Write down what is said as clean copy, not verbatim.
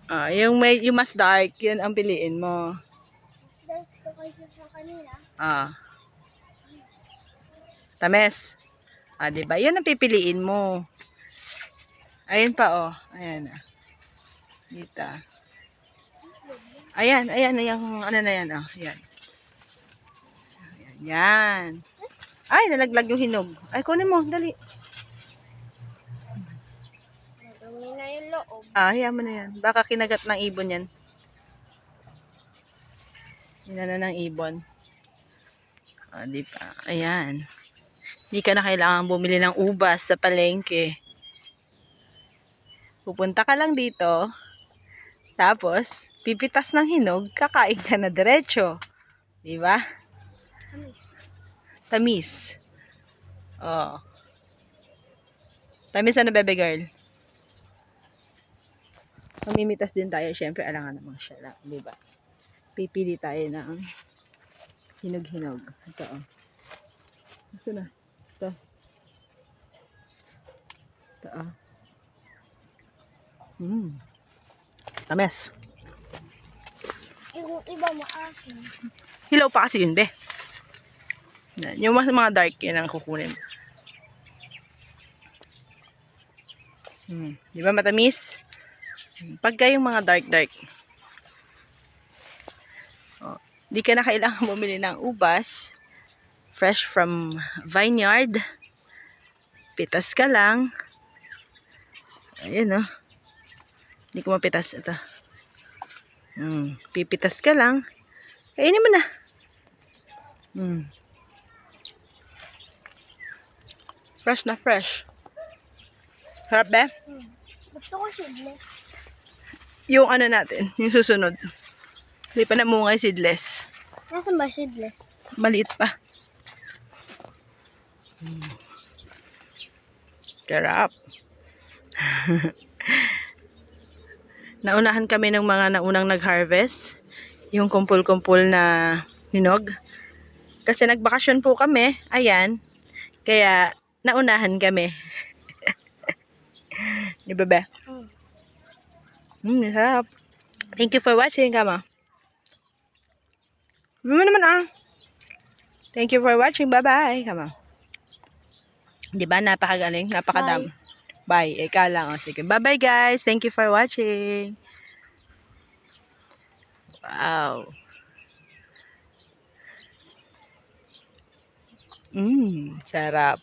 Yung mas dark, yun ang piliin mo. Mas dark ko kaysa sa kanila. Tamis. Diba? Yun ang pipiliin mo. Ayun pa, oh. Ayan. Dito. Ayan, yung ano na yan, oh. Ayan. Yan. Ay, nalaglag yung hinog. Ay, kunin mo. Dali. Madumi na yung loob. Hayaan mo na yan. Baka kinagat ng ibon yan. Hinana ng ibon. Di ba? Ayan. Hindi ka na kailangan bumili ng ubas sa palengke. Pupunta ka lang dito. Tapos, pipitas ng hinog, kakain ka na diretso. Di ba? Tamis. Oh. Tamis na bebe girl. Mamimitas din tayo. Siyempre, alangan namang siya lang. Di ba? Pipili tayo ng hinog-hinog. Ito, oh. Gusto na. Ito. Ito, oh. Tamis. Yung iba maasim. Hilaw pa kasi yun, be. Yung mga dark, yun ang kukunin. Di ba matamis? Pagka yung mga dark. Di ka na kailangan bumili ng ubas. Fresh from vineyard. Pitas ka lang. Ayun, oh. Hindi ko mapitas. Ito. Pipitas ka lang. Kainin mo na. Fresh na fresh. Harap, be? Gusto ko seedless. Yung ano natin, yung susunod. Hindi pa namungay seedless. Nasaan ba seedless? Maliit pa. Sarap. Naunahan kami ng mga naunang nag-harvest. Yung kumpul-kumpul na hinog. Kasi nagbakasyon po kami. Ayan. Kaya, naunahan kami. Di ba, be? Sarap. Thank you for watching, kama. Naman, Thank you for watching. Bye-bye, kama. Di ba? Napakagaling. Napakadam. Bye. Ika lang. Sige. Bye-bye, guys. Thank you for watching. Wow. Sarap.